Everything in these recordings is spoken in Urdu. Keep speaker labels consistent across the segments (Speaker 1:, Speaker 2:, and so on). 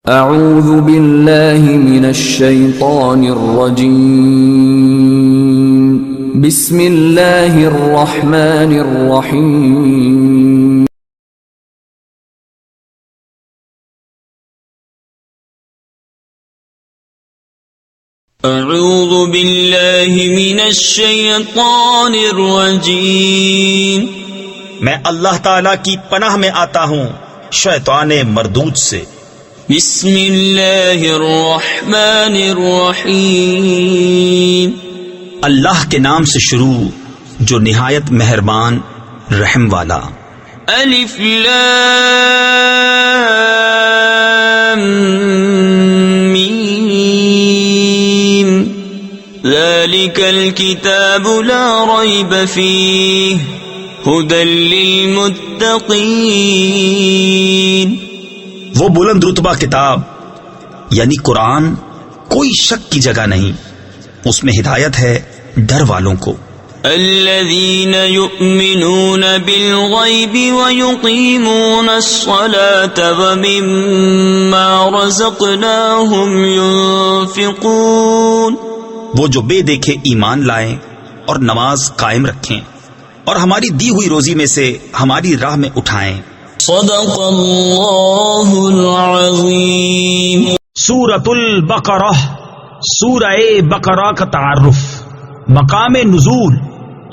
Speaker 1: اعوذ باللہ من الشیطان الرجیم بسم اللہ الرحمن الرحیم
Speaker 2: اعوذ باللہ من الشیطان الرجیم
Speaker 3: میں اللہ تعالیٰ کی پناہ میں آتا ہوں شیطان مردود سے۔
Speaker 2: بسم اللہ الرحمن الرحیم
Speaker 3: اللہ کے نام سے شروع جو نہایت مہربان رحم والا۔
Speaker 2: الف لام میم ذالک الکتاب لا ریب فیہ ھدی للمتقین۔
Speaker 3: وہ بلند رتبہ کتاب یعنی قرآن کوئی شک کی جگہ نہیں، اس میں ہدایت ہے ڈر والوں کو۔
Speaker 2: الذین یؤمنون بالغیب ویقیمون الصلاة ومما رزقناہم ینفقون۔
Speaker 3: وہ جو بے دیکھے ایمان لائیں اور نماز قائم رکھیں اور ہماری دی ہوئی روزی میں سے ہماری راہ میں اٹھائیں۔
Speaker 2: صدق اللہ العظیم۔
Speaker 3: سورۃ البقرہ، سورہ بقرہ کا تعارف۔ مقام نزول،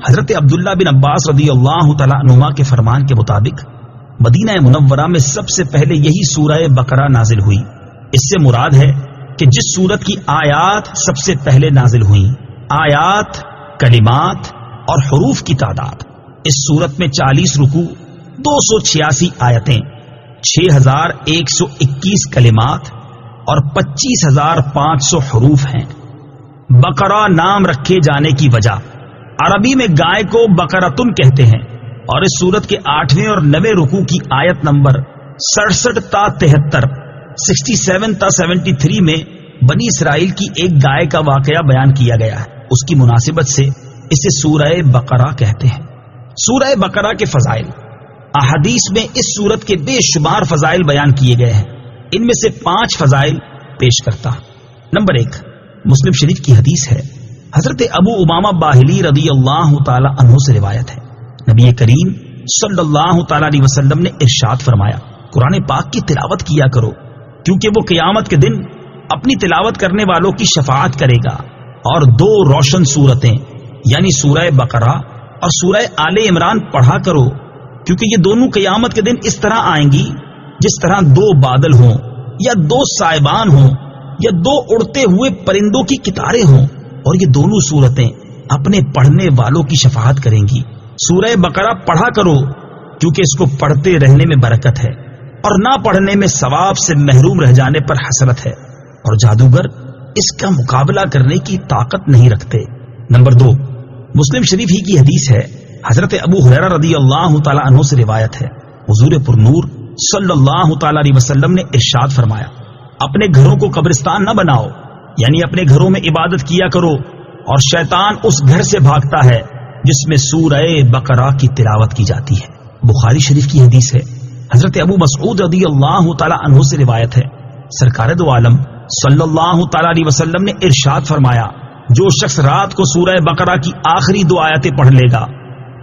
Speaker 3: حضرت عبداللہ بن عباس رضی اللہ تعالیٰ عنہما کے فرمان کے مطابق مدینہ منورہ میں سب سے پہلے یہی سورہ بقرہ نازل ہوئی۔ اس سے مراد ہے کہ جس سورت کی آیات سب سے پہلے نازل ہوئیں، آیات، کلمات اور حروف کی تعداد۔ اس سورت میں 40 رکوع، 286 آیتیں، 6121 کلمات اور 25500 حروف ہیں۔ بقرہ نام رکھے جانے کی وجہ، عربی میں گائے کو بقرۃن کہتے ہیں، اور اس سورت کے 8ویں اور 9ویں رکوع کی آیت نمبر 67 تا 73، 67 تا 73 میں بنی اسرائیل کی ایک گائے کا واقعہ بیان کیا گیا ہے۔ اس کی مناسبت سے اسے سورہ بقرہ کہتے ہیں۔ سورہ بقرہ کے فضائل، احادیث میں اس سورت کے بے شمار فضائل بیان کیے گئے ہیں۔ ان میں سے 5 فضائل پیش کرتا ہوں۔ نمبر 1، مسلم شریف کی حدیث ہے، حضرت ابو امامہ باہلی رضی اللہ تعالی عنہ سے روایت ہے، نبی کریم صلی اللہ تعالی علیہ وسلم نے ارشاد فرمایا، قرآن پاک کی تلاوت کیا کرو، کیونکہ وہ قیامت کے دن اپنی تلاوت کرنے والوں کی شفاعت کرے گا۔ اور 2 روشن سورتیں یعنی سورہ بقرہ اور سورہ آل عمران پڑھا کرو، کیونکہ یہ دونوں قیامت کے دن اس طرح آئیں گی جس طرح 2 بادل ہوں یا 2 سائبان ہوں یا 2 اڑتے ہوئے پرندوں کی قطاریں ہوں، اور یہ دونوں صورتیں اپنے پڑھنے والوں کی شفاعت کریں گی۔ سورہ بقرہ پڑھا کرو کیونکہ اس کو پڑھتے رہنے میں برکت ہے، اور نہ پڑھنے میں ثواب سے محروم رہ جانے پر حسرت ہے، اور جادوگر اس کا مقابلہ کرنے کی طاقت نہیں رکھتے۔ نمبر 2، مسلم شریف ہی کی حدیث ہے، حضرت ابو ہریرہ رضی اللہ تعالی عنہ سے روایت ہے، حضور پرنور صلی اللہ تعالی علیہ وسلم نے ارشاد فرمایا، اپنے گھروں کو قبرستان نہ بناؤ، یعنی اپنے گھروں میں عبادت کیا کرو، اور شیطان اس گھر سے بھاگتا ہے جس میں سورہ بقرہ کی تلاوت کی جاتی ہے۔ بخاری شریف کی حدیث ہے، حضرت ابو مسعود رضی اللہ تعالی عنہ سے روایت ہے، سرکار دو عالم صلی اللہ تعالی علیہ وسلم نے ارشاد فرمایا، جو شخص رات کو سورہ بقرہ کی آخری 2 آیتیں پڑھ لے گا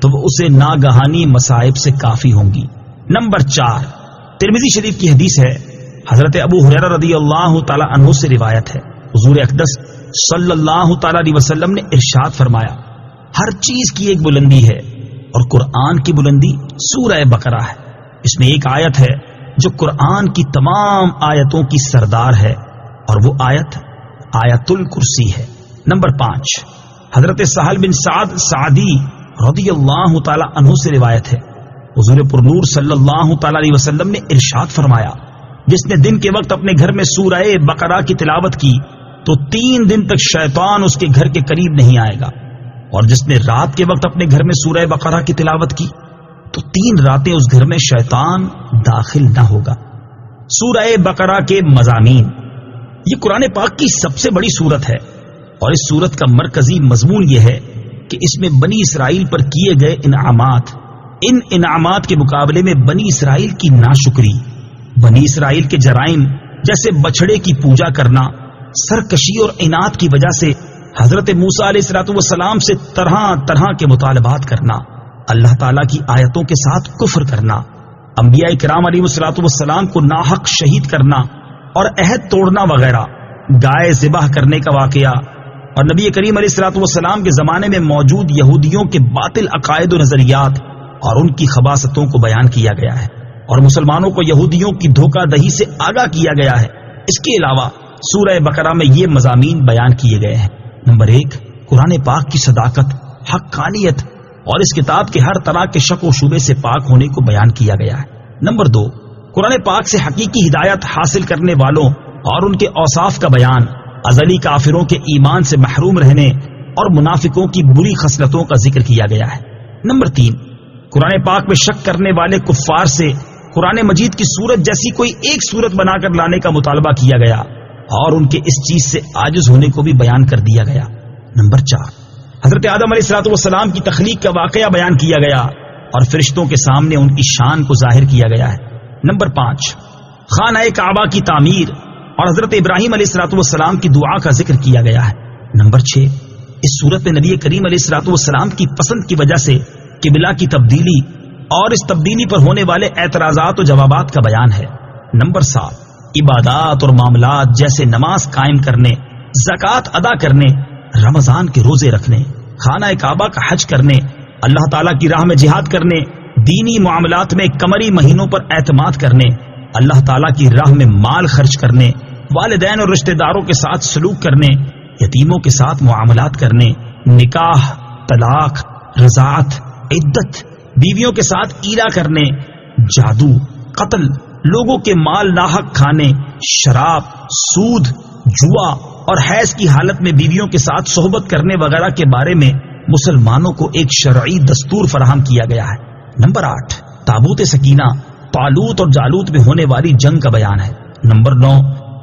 Speaker 3: تو وہ اسے ناگہانی مصائب سے کافی ہوں گی۔ نمبر 4، ترمذی شریف کی حدیث ہے، حضرت ابو ہریرہ رضی اللہ تعالی عنہ سے روایت ہے، حضور اقدس صلی اللہ تعالی علیہ وسلم نے ارشاد فرمایا، ہر چیز کی ایک بلندی ہے، اور قرآن کی بلندی سورہ بقرہ ہے۔ اس میں ایک آیت ہے جو قرآن کی تمام آیتوں کی سردار ہے، اور وہ آیت آیت الکرسی ہے۔ نمبر 5، حضرت سہل بن سعد سعدی رضی اللہ تعالی عنہ سے روایت ہے، حضور پرنور صلی اللہ تعالی علیہ وسلم نے ارشاد فرمایا، جس نے دن کے وقت اپنے گھر میں سورہ بقرہ کی تلاوت کی تو 3 دن تک شیطان اس کے گھر کے قریب نہیں آئے گا، اور جس نے رات کے وقت اپنے گھر میں سورہ بقرہ کی تلاوت کی تو 3 راتیں اس گھر میں شیطان داخل نہ ہوگا۔ سورہ بقرہ کے مضامین، یہ قرآن پاک کی سب سے بڑی سورت ہے، اور اس سورت کا مرکزی مضمون یہ ہے کہ اس میں بنی اسرائیل پر کیے گئے انعامات، ان انعامات کے مقابلے میں بنی اسرائیل کی ناشکری، بنی اسرائیل کے جرائم جیسے بچڑے کی پوجا کرنا، سرکشی اور عناد کی وجہ سے حضرت موسیٰ علیہ الصلوۃ والسلام سے طرح طرح کے مطالبات کرنا، اللہ تعالیٰ کی آیتوں کے ساتھ کفر کرنا، انبیاء کرام علیہ الصلوۃ والسلام کو ناحق شہید کرنا اور عہد توڑنا وغیرہ، گائے ذبح کرنے کا واقعہ، اور نبی کریم علیہ الصلوۃ والسلام کے زمانے میں موجود یہودیوں کے باطل عقائد و نظریات اور ان کی خباثتوں کو بیان کیا گیا ہے، اور مسلمانوں کو یہودیوں کی دھوکہ دہی سے آگاہ کیا گیا ہے۔ اس کے علاوہ سورہ بقرہ میں یہ مضامین بیان کیے گئے ہیں۔ نمبر 1، قرآن پاک کی صداقت، حقانیت اور اس کتاب کے ہر طرح کے شک و شبے سے پاک ہونے کو بیان کیا گیا ہے۔ نمبر 2، قرآن پاک سے حقیقی ہدایت حاصل کرنے والوں اور ان کے اوصاف کا بیان، ازلی کافروں کے ایمان سے محروم رہنے اور منافقوں کی بری خصلتوں کا ذکر کیا گیا ہے۔ نمبر 3، قرآن پاک میں شک کرنے والے کفار سے قرآن مجید کی صورت جیسی کوئی ایک صورت بنا کر لانے کا مطالبہ کیا گیا اور ان کے اس چیز سے عاجز ہونے کو بھی بیان کر دیا گیا۔ نمبر 4، حضرت آدم علیہ الصلوۃ والسلام کی تخلیق کا واقعہ بیان کیا گیا اور فرشتوں کے سامنے ان کی شان کو ظاہر کیا گیا ہے۔ نمبر 5، خانہ کعبہ کی تعمیر اور حضرت ابراہیم علیہ الصلوۃ والسلام کی دعا کا ذکر کیا گیا ہے۔ نمبر 6، اس صورت میں نبی کریم علیہ الصلوۃ والسلام کی پسند کی وجہ سے قبلہ کی تبدیلی اور اس تبدیلی پر ہونے والے اعتراضات و جوابات کا بیان ہے۔ نمبر 7، عبادات اور معاملات جیسے نماز قائم کرنے، زکوٰۃ ادا کرنے، رمضان کے روزے رکھنے، خانہ کعبہ کا حج کرنے، اللہ تعالیٰ کی راہ میں جہاد کرنے، دینی معاملات میں قمری مہینوں پر اعتماد کرنے، اللہ تعالیٰ کی راہ میں مال خرچ کرنے، والدین اور رشتہ داروں کے ساتھ سلوک کرنے، یتیموں کے ساتھ معاملات کرنے، نکاح، طلاق، رضاعت، عدت، بیویوں کے ساتھ ایلا کرنے، جادو، قتل، لوگوں کے مال ناحق کھانے، شراب، سود، جوا اور حیض کی حالت میں بیویوں کے ساتھ صحبت کرنے وغیرہ کے بارے میں مسلمانوں کو ایک شرعی دستور فراہم کیا گیا ہے۔ نمبر 8، تابوت سکینہ، طالوت اور جالوت میں ہونے والی جنگ کا بیان ہے۔ نمبر 9،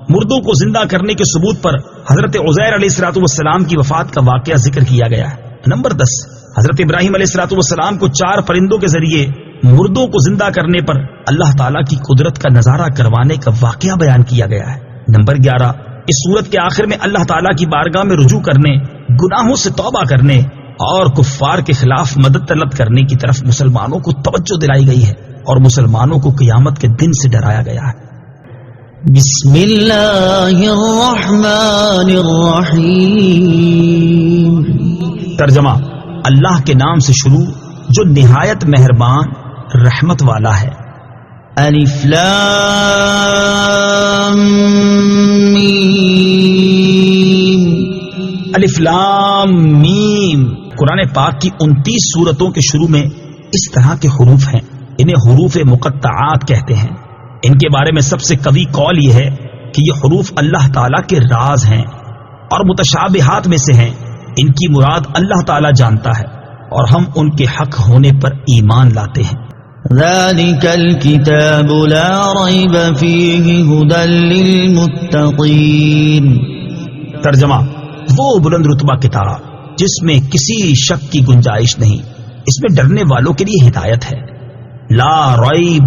Speaker 3: مردوں کو زندہ کرنے کے ثبوت پر حضرت عزیر علیہ الصلوۃ والسلام کی وفات کا واقعہ ذکر کیا گیا ہے۔ نمبر 10، حضرت ابراہیم علیہ الصلوۃ والسلام کو 4 پرندوں کے ذریعے مردوں کو زندہ کرنے پر اللہ تعالیٰ کی قدرت کا نظارہ کروانے کا واقعہ بیان کیا گیا ہے۔ نمبر 11، اس سورت کے آخر میں اللہ تعالیٰ کی بارگاہ میں رجوع کرنے، گناہوں سے توبہ کرنے اور کفار کے خلاف مدد طلب کرنے کی طرف مسلمانوں کو توجہ دلائی گئی ہے اور مسلمانوں کو قیامت کے دن سے ڈرایا گیا ہے۔
Speaker 2: بسم اللہ الرحمن الرحیم۔
Speaker 3: ترجمہ، اللہ کے نام سے شروع جو نہایت مہربان رحمت والا ہے۔
Speaker 2: الف لام میم۔
Speaker 3: الف لام میم۔ قرآن پاک کی 29 سورتوں کے شروع میں اس طرح کے حروف ہیں، انہیں حروف مقطعات کہتے ہیں۔ ان کے بارے میں سب سے قوی قول یہ ہے کہ یہ حروف اللہ تعالیٰ کے راز ہیں اور متشابہات میں سے ہیں۔ ان کی مراد اللہ تعالیٰ جانتا ہے اور ہم ان کے حق ہونے پر ایمان لاتے ہیں۔
Speaker 2: ذالک الکتاب لا ریب فیہ ھدی للمتقین۔
Speaker 3: ترجمہ، وہ بلند رتبہ کتاب جس میں کسی شک کی گنجائش نہیں، اس میں ڈرنے والوں کے لیے ہدایت ہے۔ لا ریب،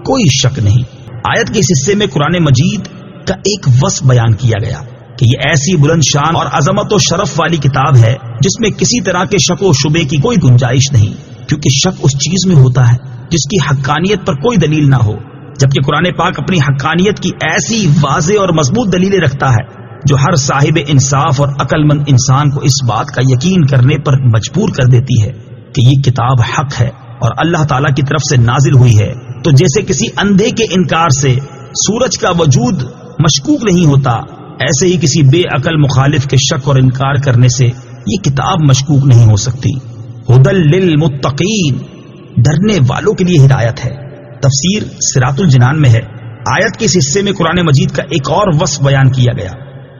Speaker 3: کوئی شک نہیں۔ آیت کے اس حصے میں قرآن مجید کا ایک وصف بیان کیا گیا کہ یہ ایسی بلند شان اور عظمت و شرف والی کتاب ہے جس میں کسی طرح کے شک و شبے کی کوئی گنجائش نہیں، کیونکہ شک اس چیز میں ہوتا ہے جس کی حقانیت پر کوئی دلیل نہ ہو، جبکہ قرآن پاک اپنی حقانیت کی ایسی واضح اور مضبوط دلیلیں رکھتا ہے جو ہر صاحب انصاف اور عقل مند انسان کو اس بات کا یقین کرنے پر مجبور کر دیتی ہے کہ یہ کتاب حق ہے اور اللہ تعالیٰ کی طرف سے نازل ہوئی ہے۔ تو جیسے کسی اندھے کے انکار سے سورج کا وجود مشکوک نہیں ہوتا، ایسے ہی کسی بے عقل مخالف کے شک اور انکار کرنے سے یہ کتاب مشکوک نہیں ہو سکتی۔ ھدی للمتقین، ڈرنے والوں کے لیے ہدایت ہے۔ تفسیر صراط الجنان میں ہے۔ آیت کے اس حصے میں قرآن مجید کا ایک اور وصف بیان کیا گیا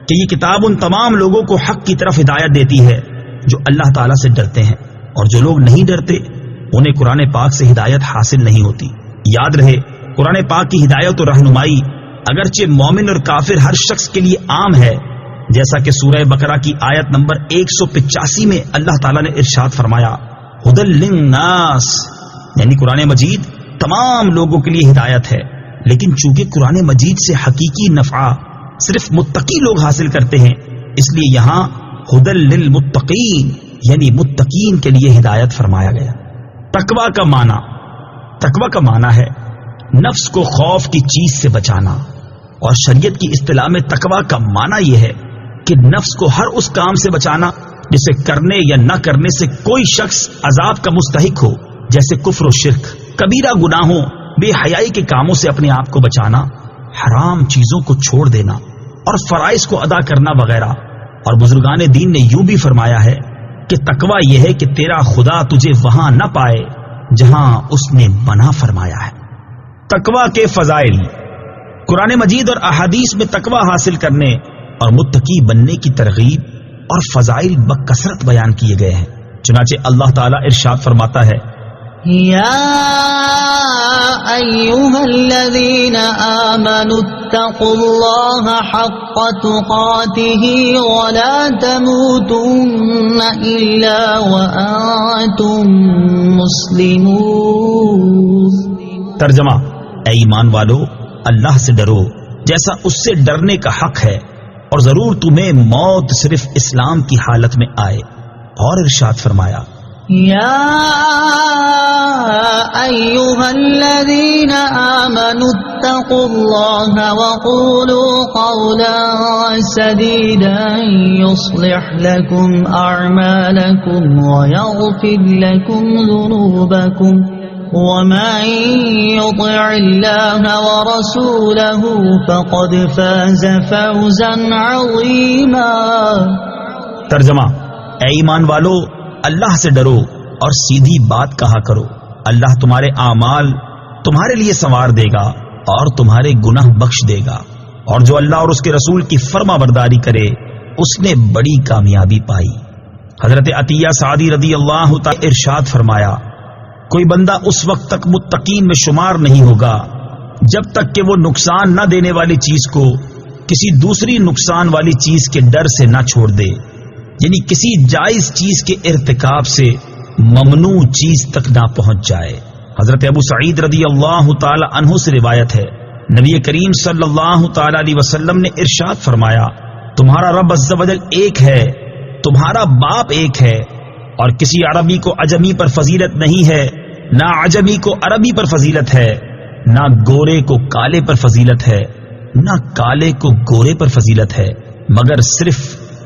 Speaker 3: کہ یہ کتاب ان تمام لوگوں کو حق کی طرف ہدایت دیتی ہے جو اللہ تعالیٰ سے ڈرتے ہیں، اور جو لوگ نہیں ڈرتے انہیں قرآن پاک سے ہدایت حاصل نہیں ہوتی۔ یاد رہے، قرآن پاک کی ہدایت و رہنمائی اگرچہ مومن اور کافر ہر شخص کے لیے عام ہے، جیسا کہ سورہ بقرہ کی آیت نمبر 185 میں اللہ تعالیٰ نے ارشاد فرمایا، ھدی للناس، یعنی قرآن مجید تمام لوگوں کے لیے ہدایت ہے لیکن چونکہ قرآن مجید سے حقیقی نفع صرف متقی لوگ حاصل کرتے ہیں، اس لیے یہاں ہدی للمتقین یعنی متقین کے لیے ہدایت فرمایا گیا۔ تقوی کا معنی ہے نفس کو خوف کی چیز سے بچانا، اور شریعت کی اصطلاح میں تقوی کا معنی یہ ہے کہ نفس کو ہر اس کام سے بچانا جسے کرنے یا نہ کرنے سے کوئی شخص عذاب کا مستحق ہو، جیسے کفر و شرک، کبیرہ گناہوں، بے حیائی کے کاموں سے اپنے آپ کو بچانا، حرام چیزوں کو چھوڑ دینا اور فرائض کو ادا کرنا وغیرہ۔ اور بزرگان دین نے یوں بھی فرمایا ہے کہ تقوی یہ ہے کہ تیرا خدا تجھے وہاں نہ پائے جہاں اس نے منع فرمایا ہے۔ تقوی کے فضائل۔ قرآن مجید اور احادیث میں تقوی حاصل کرنے اور متقی بننے کی ترغیب اور فضائل بکثرت بیان کیے گئے ہیں۔ چنانچہ اللہ تعالیٰ ارشاد فرماتا ہے،
Speaker 2: یا ایھا الذین آمنوا اتقوا اللہ حق تقاتہ ولا تموتن الا وانتم مسلمون۔
Speaker 3: ترجمہ، اے ایمان والو، اللہ سے ڈرو جیسا اس سے ڈرنے کا حق ہے، اور ضرور تمہیں موت صرف اسلام کی حالت میں آئے۔ اور ارشاد فرمایا،
Speaker 2: یا ایھا الذین آمنوا اتقوا اللہ وقولوا قولا سدیدا یصلح لکم اعمالکم ویغفر لکم ذنوبکم ومن يطع الله ورسوله فقد فاز فوزا عظيما۔
Speaker 3: ترجمہ، اے ایمان والو، اللہ سے ڈرو اور سیدھی بات کہا کرو، اللہ تمہارے اعمال تمہارے لیے سنوار دے گا اور تمہارے گناہ بخش دے گا، اور جو اللہ اور اس کے رسول کی فرما برداری کرے اس نے بڑی کامیابی پائی۔ حضرت عطیہ سعدی رضی اللہ تعالی ارشاد فرمایا، کوئی بندہ اس وقت تک متقین میں شمار نہیں ہوگا جب تک کہ وہ نقصان نہ دینے والی چیز کو کسی دوسری نقصان والی چیز کے ڈر سے نہ چھوڑ دے، یعنی کسی جائز چیز کے ارتکاب سے ممنوع چیز تک نہ پہنچ جائے۔ حضرت ابو سعید رضی اللہ تعالی عنہ سے روایت ہے، نبی کریم صلی اللہ تعالی علیہ وسلم نے ارشاد فرمایا، تمہارا رب عز و جل ایک ہے، تمہارا باپ ایک ہے، اور کسی عربی کو عجمی پر فضیلت نہیں ہے، نہ عجمی کو عربی پر فضیلت ہے، نہ گورے کو کالے پر فضیلت ہے، نہ کالے کو گورے پر فضیلت ہے، مگر صرف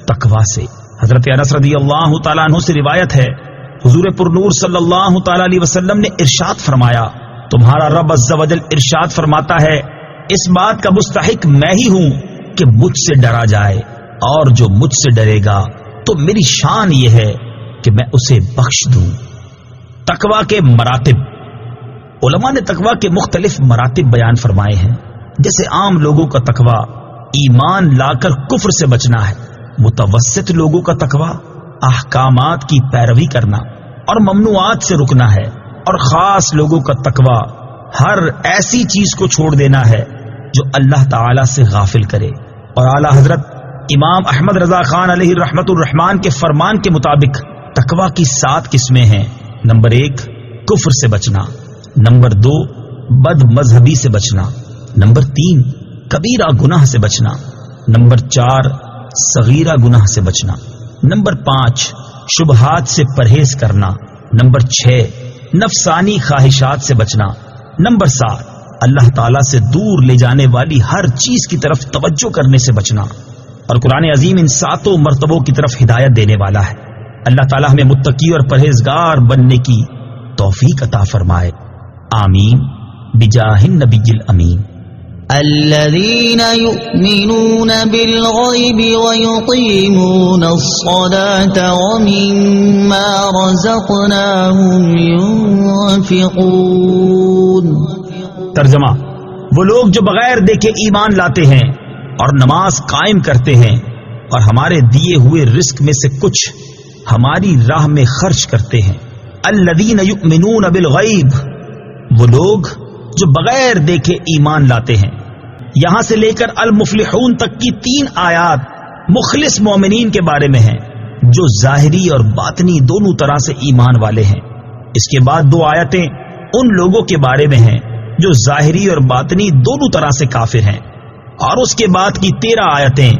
Speaker 3: تقوی سے۔ حضرت انس رضی اللہ تعالیٰ عنہ سے روایت ہے، حضور پرنور صلی اللہ تعالیٰ علیہ وسلم نے ارشاد فرمایا، تمہارا رب عز و جل ارشاد فرماتا ہے، اس بات کا مستحق میں ہی ہوں کہ مجھ سے ڈرا جائے، اور جو مجھ سے ڈرے گا تو میری شان یہ ہے کہ میں اسے بخش دوں۔ تقوی کے مراتب۔ علماء نے تقوی کے مختلف مراتب بیان فرمائے ہیں، جیسے عام لوگوں کا تقوی ایمان لا کر کفر سے بچنا ہے، متوسط لوگوں کا تقوی احکامات کی پیروی کرنا اور ممنوعات سے رکنا ہے، اور خاص لوگوں کا تقوی ہر ایسی چیز کو چھوڑ دینا ہے جو اللہ تعالی سے غافل کرے۔ اور اعلی حضرت امام احمد رضا خان علیہ رحمت الرحمان کے فرمان کے مطابق تقوی کی 7 قسمیں ہیں۔ نمبر 1 کفر سے بچنا، نمبر 2 بد مذہبی سے بچنا، نمبر 3 کبیرہ گناہ سے بچنا، نمبر 4 صغیرہ گناہ سے بچنا، نمبر 5 شبہات سے پرہیز کرنا، نمبر 6 نفسانی خواہشات سے بچنا، نمبر 7 اللہ تعالیٰ سے دور لے جانے والی ہر چیز کی طرف توجہ کرنے سے بچنا۔ اور قرآن عظیم ان 7 مرتبوں کی طرف ہدایت دینے والا ہے۔ اللہ تعالیٰ ہمیں متقی اور پرہیزگار بننے کی توفیق عطا فرمائے، آمین بجاہ النبی الامین۔
Speaker 2: الذين يؤمنون بالغيب ويقيمون الصلاة ومما رزقناهم ينفقون۔
Speaker 3: ترجمہ، وہ لوگ جو بغیر دیکھے ایمان لاتے ہیں اور نماز قائم کرتے ہیں اور ہمارے دیے ہوئے رزق میں سے کچھ ہماری راہ میں خرچ کرتے ہیں۔ الذین یؤمنون بالغیب، وہ لوگ جو بغیر دیکھے ایمان لاتے ہیں۔ یہاں سے لے کر المفلحون تک کی 3 آیات مخلص مومنین کے بارے میں ہیں، جو ظاہری اور باطنی دونوں طرح سے ایمان والے ہیں۔ اس کے بعد 2 آیتیں ان لوگوں کے بارے میں ہیں جو ظاہری اور باطنی دونوں طرح سے کافر ہیں، اور اس کے بعد کی 13 آیتیں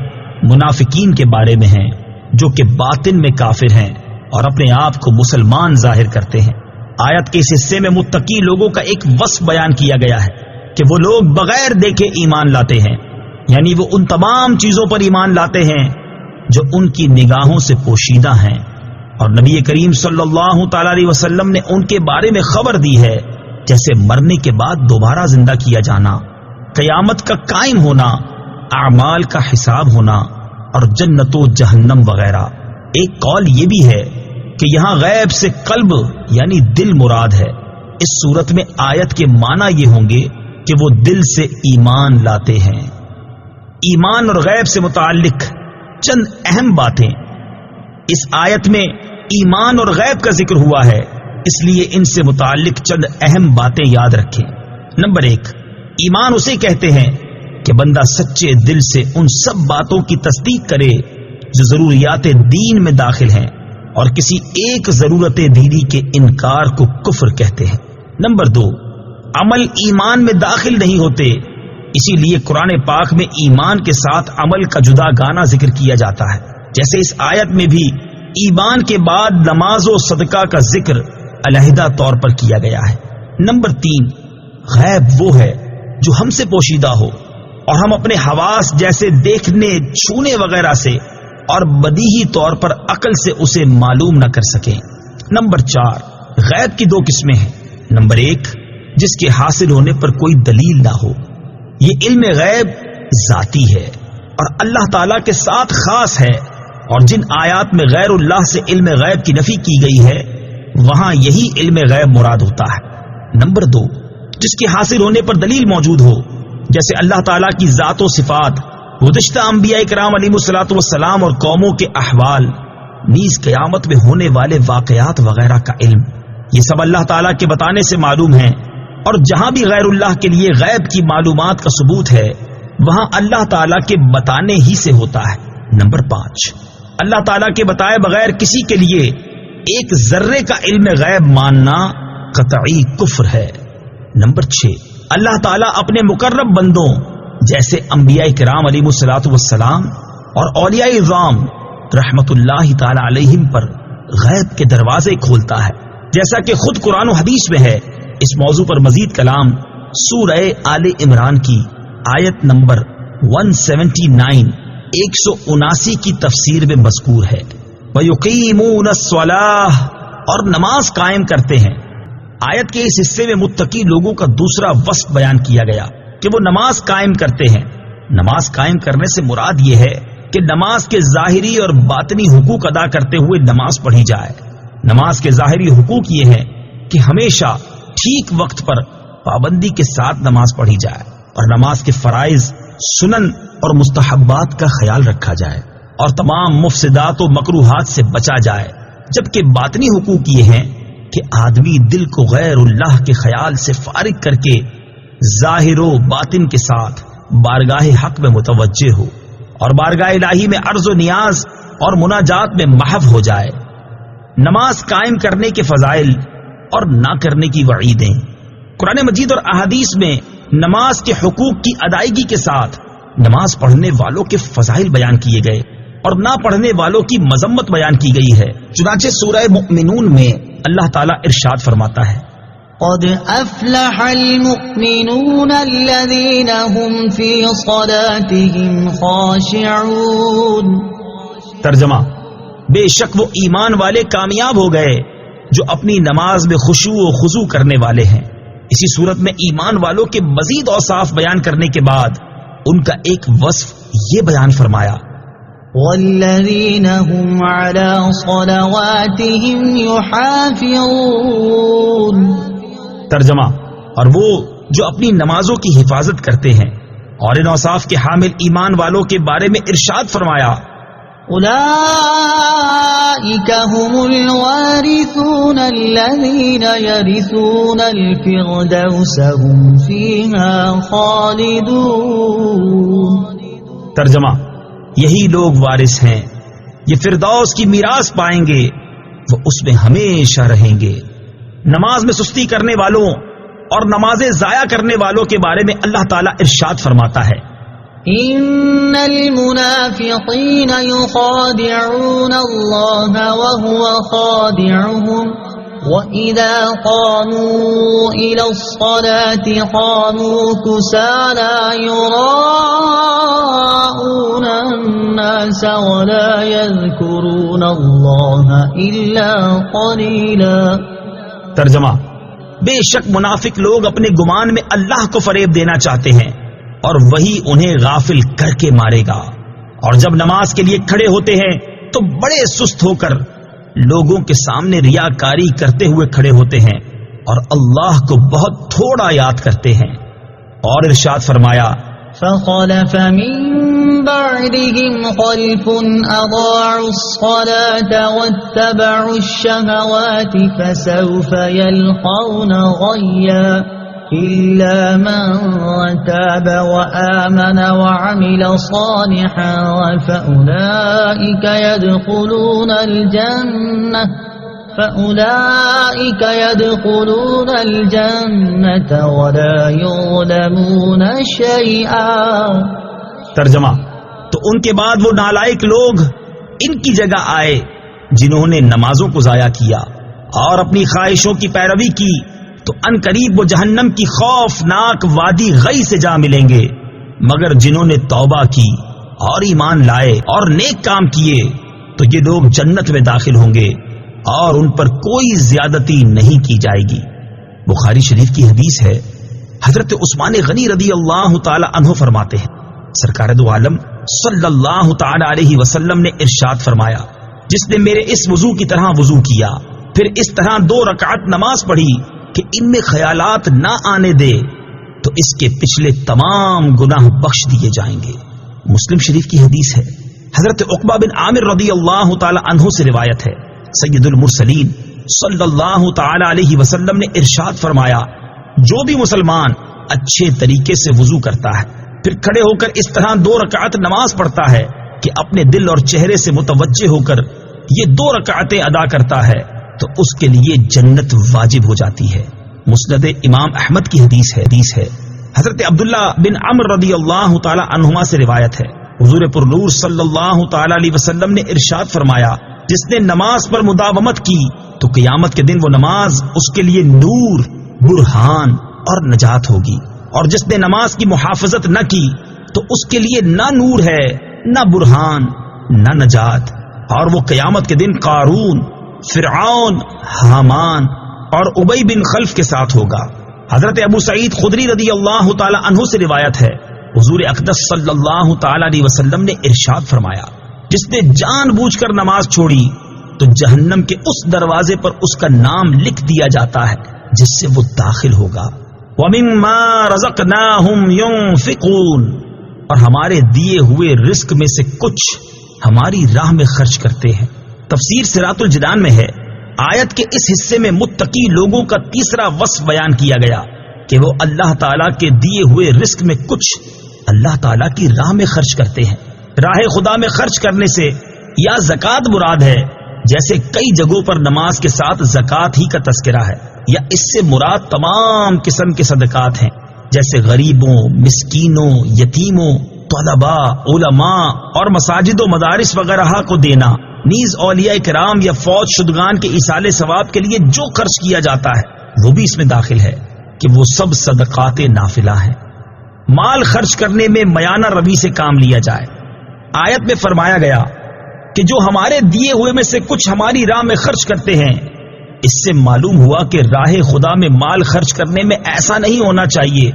Speaker 3: منافقین کے بارے میں ہیں جو کہ باطن میں کافر ہیں اور اپنے آپ کو مسلمان ظاہر کرتے ہیں۔ آیت کے اس حصے میں متقی لوگوں کا ایک وصف بیان کیا گیا ہے کہ وہ لوگ بغیر دیکھے ایمان لاتے ہیں، یعنی وہ ان تمام چیزوں پر ایمان لاتے ہیں جو ان کی نگاہوں سے پوشیدہ ہیں، اور نبی کریم صلی اللہ تعالی علیہ وسلم نے ان کے بارے میں خبر دی ہے، جیسے مرنے کے بعد دوبارہ زندہ کیا جانا، قیامت کا قائم ہونا، اعمال کا حساب ہونا اور جنت و جہنم وغیرہ۔ ایک قول یہ بھی ہے کہ یہاں غیب سے قلب یعنی دل مراد ہے۔ اس صورت میں آیت کے معنی یہ ہوں گے کہ وہ دل سے ایمان لاتے ہیں۔ ایمان اور غیب سے متعلق چند اہم باتیں اس آیت میں ایمان اور غیب کا ذکر ہوا ہے، اس لیے ان سے متعلق چند اہم باتیں یاد رکھیں۔ نمبر 1، ایمان اسے کہتے ہیں کہ بندہ سچے دل سے ان سب باتوں کی تصدیق کرے جو ضروریات دین میں داخل ہیں، اور کسی ایک ضرورت دینی کے انکار کو کفر کہتے ہیں۔ نمبر 2، عمل ایمان میں داخل نہیں ہوتے، اسی لیے قرآن پاک میں ایمان کے ساتھ عمل کا جدا گانا ذکر کیا جاتا ہے، جیسے اس آیت میں بھی ایمان کے بعد نماز و صدقہ کا ذکر علیحدہ طور پر کیا گیا ہے۔ نمبر 3، غیب وہ ہے جو ہم سے پوشیدہ ہو اور ہم اپنے حواس جیسے دیکھنے، چھونے وغیرہ سے اور بدیہی طور پر عقل سے اسے معلوم نہ کر سکیں۔ نمبر 4، غیب کی 2 قسمیں ہیں۔ نمبر 1، جس کے حاصل ہونے پر کوئی دلیل نہ ہو، یہ علم غیب ذاتی ہے اور اللہ تعالی کے ساتھ خاص ہے، اور جن آیات میں غیر اللہ سے علم غیب کی نفی کی گئی ہے وہاں یہی علم غیب مراد ہوتا ہے۔ نمبر 2، جس کے حاصل ہونے پر دلیل موجود ہو، جیسے اللہ تعالیٰ کی ذات و صفات، گزشتہ انبیاء کرام علیہ الصلوۃ والسلام اور قوموں کے احوال، نیز قیامت میں ہونے والے واقعات وغیرہ کا علم، یہ سب اللہ تعالیٰ کے بتانے سے معلوم ہیں، اور جہاں بھی غیر اللہ کے لیے غیب کی معلومات کا ثبوت ہے وہاں اللہ تعالیٰ کے بتانے ہی سے ہوتا ہے۔ نمبر 5، اللہ تعالیٰ کے بتائے بغیر کسی کے لیے ایک ذرے کا علم غیب ماننا قطعی کفر ہے۔ نمبر 6، اللہ تعالیٰ اپنے مقرب بندوں جیسے انبیاء کرام علیہ الصلوۃ والسلام اور اولیاء اعظام رحمت اللہ تعالی علیہم پر غیب کے دروازے کھولتا ہے، جیسا کہ خود قرآن و حدیث میں ہے۔ اس موضوع پر مزید کلام سورہ آل عمران کی آیت نمبر 179 179 کی تفسیر میں مذکور ہے۔ وَيُقِيمُونَ الصَّلَاةَ، اور نماز قائم کرتے ہیں۔ آیت کے اس حصے میں متقی لوگوں کا دوسرا وصف بیان کیا گیا کہ وہ نماز قائم کرتے ہیں۔ نماز قائم کرنے سے مراد یہ ہے کہ نماز کے ظاہری اور باطنی حقوق ادا کرتے ہوئے نماز پڑھی جائے۔ نماز کے ظاہری حقوق یہ ہیں کہ ہمیشہ ٹھیک وقت پر پابندی کے ساتھ نماز پڑھی جائے، اور نماز کے فرائض، سنن اور مستحبات کا خیال رکھا جائے، اور تمام مفسدات و مکروہات سے بچا جائے۔ جبکہ باطنی حقوق یہ ہیں کہ آدمی دل کو غیر اللہ کے خیال سے فارغ کر کے ظاہر و باطن کے ساتھ بارگاہ حق میں متوجہ ہو، اور بارگاہ الہی میں عرض و نیاز اور مناجات میں محو ہو جائے۔ نماز قائم کرنے کے فضائل اور نہ کرنے کی وعیدیں، قرآن مجید اور احادیث میں نماز کے حقوق کی ادائیگی کے ساتھ نماز پڑھنے والوں کے فضائل بیان کیے گئے اور نہ پڑھنے والوں کی مذمت بیان کی گئی ہے۔ چنانچہ سورہ مؤمنون میں اللہ تعالیٰ ارشاد فرماتا ہے،
Speaker 2: قد افلح المؤمنون الذين هم في صلاتهم خاشعون۔
Speaker 3: ترجمہ، بے شک وہ ایمان والے کامیاب ہو گئے جو اپنی نماز میں خشوع و خضوع کرنے والے ہیں۔ اسی صورت میں ایمان والوں کے مزید اوصاف بیان کرنے کے بعد ان کا ایک وصف یہ بیان فرمایا،
Speaker 2: والذین هم على صلواتهم يحافظون۔
Speaker 3: ترجمہ، اور وہ جو اپنی نمازوں کی حفاظت کرتے ہیں۔ اور ان اوصاف کے حامل ایمان والوں کے بارے میں ارشاد فرمایا،
Speaker 2: اولئک هم الوارثون الذین یرثون الفردوس هم فیها خالدون۔
Speaker 3: ترجمہ، یہی لوگ وارث ہیں، یہ فردوس کی میراث پائیں گے، وہ اس میں ہمیشہ رہیں گے۔ نماز میں سستی کرنے والوں اور نمازیں ضائع کرنے والوں کے بارے میں اللہ تعالیٰ ارشاد فرماتا ہے
Speaker 2: ان المنافقین یخادعون اللہ وهو خادعهم وَإِذَا قَامُوا إِلَى الصَّلَاةِ قَامُوا كُسَالَى يُرَاءُونَ النَّاسَ وَلَا يَذْكُرُونَ اللَّهَ إِلَّا قَلِيلًا۔
Speaker 3: ترجمہ: بے شک منافق لوگ اپنے گمان میں اللہ کو فریب دینا چاہتے ہیں اور وہی انہیں غافل کر کے مارے گا، اور جب نماز کے لیے کھڑے ہوتے ہیں تو بڑے سست ہو کر لوگوں کے سامنے ریاکاری کرتے ہوئے کھڑے ہوتے ہیں اور اللہ کو بہت تھوڑا یاد کرتے ہیں۔ اور ارشاد فرمایا
Speaker 2: فَخَلَفَ مِن بَعْدِهِمْ خَلْفٌ أَضَاعُوا الصَّلَاةَ وَاتَّبَعُوا الشَّهَوَاتِ فَسَوْفَ يَلْقَوْنَ غَيًّا إِلَّا مَن تَابَ وَآمَنَ وَعَمِلَ صَالِحًا فَأُولَئِكَ يَدْخُلُونَ الْجَنَّةَ وَلَا يُظْلَمُونَ شَيْئًا۔
Speaker 3: ترجمہ: تو ان کے بعد وہ نالائق لوگ ان کی جگہ آئے جنہوں نے نمازوں کو ضائع کیا اور اپنی خواہشوں کی پیروی کی، تو ان قریب وہ جہنم کی خوفناک وادی غی سے جا ملیں گے، مگر جنہوں نے توبہ کی اور ایمان لائے اور نیک کام کیے تو یہ لوگ جنت میں داخل ہوں گے اور ان پر کوئی زیادتی نہیں کی جائے گی۔ بخاری شریف کی حدیث ہے، حضرت عثمان غنی رضی اللہ تعالی عنہ فرماتے ہیں، سرکار دو عالم صلی اللہ تعالی علیہ وسلم نے ارشاد فرمایا، جس نے میرے اس وضو کی طرح وضو کیا پھر اس طرح 2 رکعت نماز پڑھی کہ ان میں خیالات نہ آنے دے تو اس کے پچھلے تمام گناہ بخش دیے جائیں گے۔ مسلم شریف کی حدیث ہے، حضرت عقبہ بن عامر رضی اللہ تعالی عنہ سے روایت ہے، سید المرسلین صلی اللہ تعالی علیہ وسلم نے ارشاد فرمایا، جو بھی مسلمان اچھے طریقے سے وضو کرتا ہے پھر کھڑے ہو کر اس طرح 2 رکعت نماز پڑھتا ہے کہ اپنے دل اور چہرے سے متوجہ ہو کر یہ 2 رکعتیں ادا کرتا ہے تو اس کے لیے جنت واجب ہو جاتی ہے۔ مسند امام احمد کی حدیث ہے، حضرت عبداللہ بن عمر رضی اللہ تعالی عنہما سے روایت ہے، حضور پر نور صلی اللہ تعالی علیہ وسلم نے ارشاد فرمایا، جس نے نماز پر مداومت کی تو قیامت کے دن وہ نماز اس کے لیے نور، برہان اور نجات ہوگی، اور جس نے نماز کی محافظت نہ کی تو اس کے لیے نہ نور ہے، نہ برہان، نہ نجات، اور وہ قیامت کے دن قارون، فرعون، حامان اور ابی بن خلف کے ساتھ ہوگا۔ حضرت ابو سعید خدری رضی اللہ تعالی عنہ سے روایت ہے، حضور اقدس صلی اللہ تعالی علیہ وسلم نے ارشاد فرمایا، جس نے جان بوجھ کر نماز چھوڑی تو جہنم کے اس دروازے پر اس کا نام لکھ دیا جاتا ہے جس سے وہ داخل ہوگا۔ وَمِمَّا رَزَقْنَاهُمْ يُنْفِقُونَ، اور ہمارے دیے ہوئے رزق میں سے کچھ ہماری راہ میں خرچ کرتے ہیں۔ تفسیر صراط الجنان میں ہے، آیت کے اس حصے میں متقی لوگوں کا تیسرا وصف بیان کیا گیا کہ وہ اللہ تعالیٰ کے دیے ہوئے رزق میں کچھ اللہ تعالیٰ کی راہ میں خرچ کرتے ہیں۔ راہ خدا میں خرچ کرنے سے یا زکوٰۃ مراد ہے، جیسے کئی جگہوں پر نماز کے ساتھ زکوٰۃ ہی کا تذکرہ ہے، یا اس سے مراد تمام قسم کے صدقات ہیں، جیسے غریبوں، مسکینوں، یتیموں، طلباء، علماء اور مساجد و مدارس وغیرہ کو دینا، نیز اولیاء کرام یا فوت شدگان کے ایصال ثواب کے لیے جو خرچ کیا جاتا ہے وہ بھی اس میں داخل ہے کہ وہ سب صدقات نافلہ ہیں۔ مال خرچ کرنے میں میانہ روی سے کام لیا جائے۔ آیت میں فرمایا گیا کہ جو ہمارے دیے ہوئے میں سے کچھ ہماری راہ میں خرچ کرتے ہیں، اس سے معلوم ہوا کہ راہ خدا میں مال خرچ کرنے میں ایسا نہیں ہونا چاہیے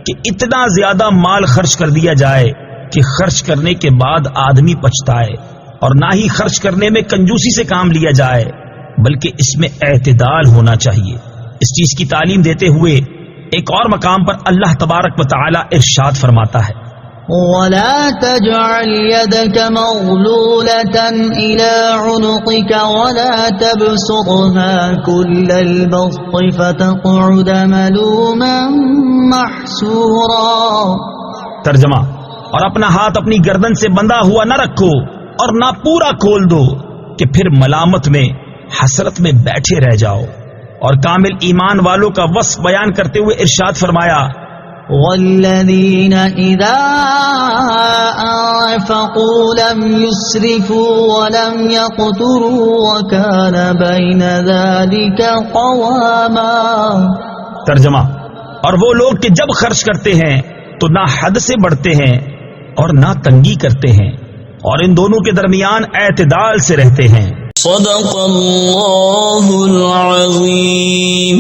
Speaker 3: کہ اتنا زیادہ مال خرچ کر دیا جائے کہ خرچ کرنے کے بعد آدمی پچھتائے، اور نہ ہی خرچ کرنے میں کنجوسی سے کام لیا جائے، بلکہ اس میں اعتدال ہونا چاہیے۔ اس چیز کی تعلیم دیتے ہوئے ایک اور مقام پر اللہ تبارک و تعالی ارشاد فرماتا ہے،
Speaker 2: وَلَا تَجْعَلْ يَدَكَ مَغْلُولَةً إِلَى عُنُقِكَ وَلَا تَبْسُطْهَا كُلَّ الْبَسْطِ فَتَقْعُدَ مَلُومًا مَحْسُورًا۔
Speaker 3: ترجمہ: اور اپنا ہاتھ اپنی گردن سے بندھا ہوا نہ رکھو اور نہ پورا کھول دو کہ پھر ملامت میں حسرت میں بیٹھے رہ جاؤ۔ اور کامل ایمان والوں کا وصف بیان کرتے ہوئے ارشاد فرمایا
Speaker 2: والذین اذا انفقوا لم يسرفوا ولم يقتروا وكان بين ذلك قواما.
Speaker 3: ترجمہ، اور وہ لوگ کہ جب خرچ کرتے ہیں تو نہ حد سے بڑھتے ہیں اور نہ تنگی کرتے ہیں، اور ان دونوں کے درمیان اعتدال سے رہتے ہیں.
Speaker 4: صدق اللہ العظیم.